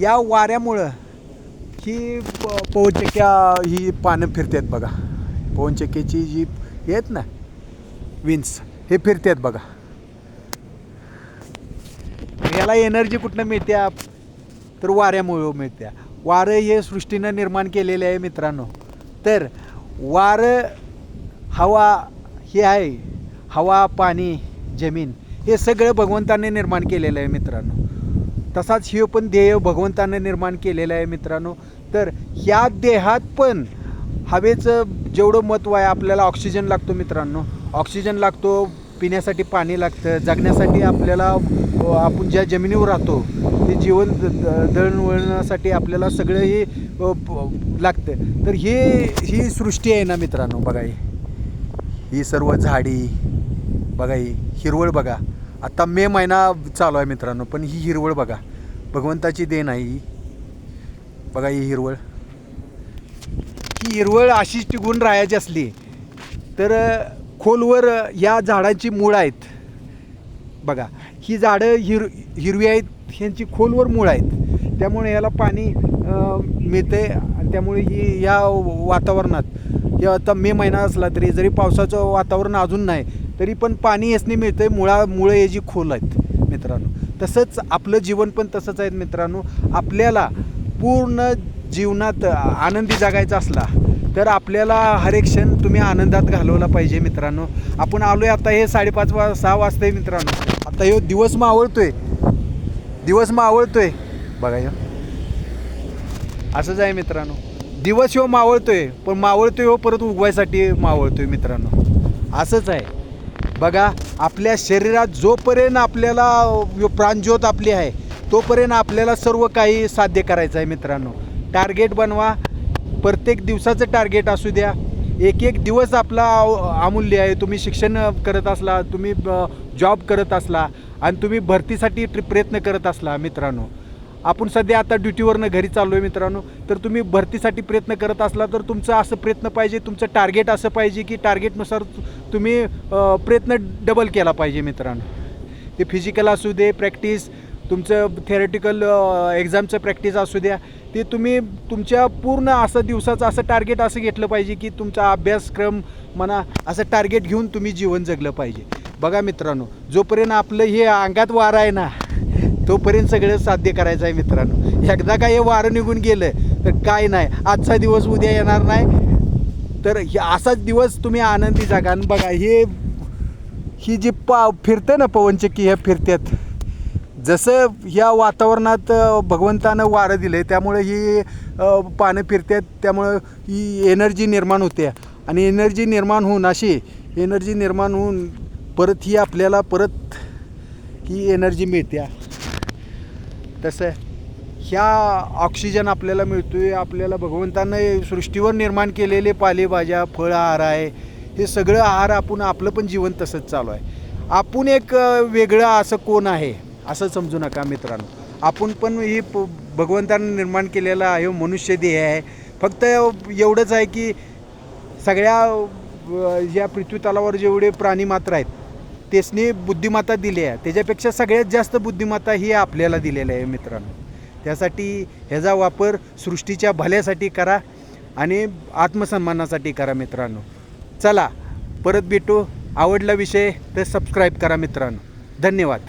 या वाऱ्यामुळं ही पवनचक्क्या ही पानं फिरतात बघा. पवनचक्क्याची जी हे आहेत ना विन्स हे फिरतात बघा. याला एनर्जी कुठनं मिळत्या तर वाऱ्यामुळं मिळत्या. वारं हे सृष्टीनं निर्माण केलेले आहे मित्रांनो. तर वारं हवा हे आहे, हवा पाणी जमीन हे सगळं भगवंताने निर्माण केलेलं आहे मित्रांनो. तसाच हे पण देह भगवंताने निर्माण केलेलं आहे मित्रांनो. तर ह्या देहात पण हवेचं जेवढं महत्त्व आहे, आपल्याला ऑक्सिजन लागतो मित्रांनो. ऑक्सिजन लागतो, पिण्यासाठी पाणी लागतं, जगण्यासाठी आपल्याला आपण ज्या जमिनीवर राहतो ते जीवन दळणवळणासाठी आपल्याला सगळं हे लागतं. तर ही सृष्टी आहे ना मित्रांनो. बघा ही सर्व झाडी बघा, ही हिरवळ बघा. आता मे महिना चालू आहे मित्रांनो, पण ही हिरवळ बघा भगवंताची देण आहे ही. बघा ही हिरवळ अशीच टिकून राहायची असली तर खोलवर या झाडांची मुळं आहेत बघा. ही झाडं हिरवी आहेत, ह्यांची खोलवर मुळं आहेत, त्यामुळे याला पाणी मिळते. आणि त्यामुळे ही या वातावरणात या आता मे महिना असला तरी जरी पावसाचं वातावरण अजून नाही तरी पण पाणी यासनी मिळतं आहे. मुळं याची खोल आहेत मित्रांनो. तसंच आपलं जीवन पण तसंच आहे मित्रांनो. आपल्याला पूर्ण जीवनात आनंदी जगायचा असला तर आपल्याला हर एक क्षण तुम्ही आनंदात घालवला पाहिजे मित्रांनो. आपण आलो आहे आता हे 5:30-6 वाजता आहे मित्रांनो. आता ह्यो दिवस मावळतोय बघा. ह्यो असंच आहे मित्रांनो. दिवस ह्यो मावळतोय, पण मावळतोय हो परत उगवायसाठी मावळतोय मित्रांनो. असंच आहे बघा. आपल्या शरीरात जोपर्यंत आपल्याला प्राणज्योत आपली आहे तोपर्यंत आपल्याला सर्व काही साध्य करायचं आहे मित्रांनो. टार्गेट बनवा. प्रत्येक दिवसाचं टार्गेट असू द्या. एक दिवस आपला अमूल्य आहे. तुम्ही शिक्षण करत असला, तुम्ही जॉब करत असला आणि तुम्ही भरतीसाठी प्रयत्न करत असला मित्रांनो. आपण सध्या आता ड्युटीवरनं घरी चाललो आहे मित्रांनो. तर तुम्ही भरतीसाठी प्रयत्न करत असला तर तुमचं असं प्रयत्न पाहिजे, तुमचं टार्गेट असं पाहिजे की टार्गेटनुसार तुम्ही प्रयत्न डबल केला पाहिजे मित्रांनो. ते फिजिकल असू दे प्रॅक्टिस, तुमचं थेरटिकल एक्झामचं प्रॅक्टिस असू द्या, ते तुम्ही तुमच्या पूर्ण असं दिवसाचं असं टार्गेट असं घेतलं पाहिजे की तुमचा अभ्यासक्रम म्हणा असं टार्गेट घेऊन तुम्ही जीवन जगलं पाहिजे. बघा मित्रांनो, जोपर्यंत आपलं हे अंगात वारं आहे ना तोपर्यंत सगळं साध्य करायचं आहे मित्रांनो. एकदा काय हे वारं निघून गेलं तर काय नाही, आजचा दिवस उद्या येणार नाही. तर असाच दिवस तुम्ही आनंदी जगा. आणि बघा ही जी फिरते ना पवनचक्की, ह्या फिरत्यात जसं ह्या वातावरणात भगवंतानं वारं दिलं आहे त्यामुळे ही पानं फिरतात. त्यामुळं ही एनर्जी निर्माण होते आणि एनर्जी निर्माण होऊन परत ही आपल्याला परत ही एनर्जी मिळते. तसं ह्या ऑक्सिजन आपल्याला मिळतो आहे. आपल्याला भगवंतानं सृष्टीवर निर्माण केलेले पालेभाज्या फळ आहार आहे, हे सगळं आहार आपलं पण जीवन तसंच चालू आहे. आपण एक वेगळं असं कोण आहे असं समजू नका मित्रांनो. आपण पण ही भगवंतानं निर्माण केलेला आहे मनुष्य देह आहे. फक्त एवढंच आहे की सगळ्या या पृथ्वीतलावर जेवढे प्राणी मात्र आहेत त्यासनी बुद्धिमत्ता दिली आहे. त्याच्यापेक्षा सगळ्यात जास्त बुद्धिमत्ता ही आपल्याला दिलेली आहे मित्रांनो. त्यासाठी ह्याचा वापर सृष्टीच्या भल्यासाठी करा आणि आत्मसन्मानासाठी करा मित्रांनो. चला परत भेटू. आवडला विषय तर सबस्क्राईब करा मित्रांनो. धन्यवाद.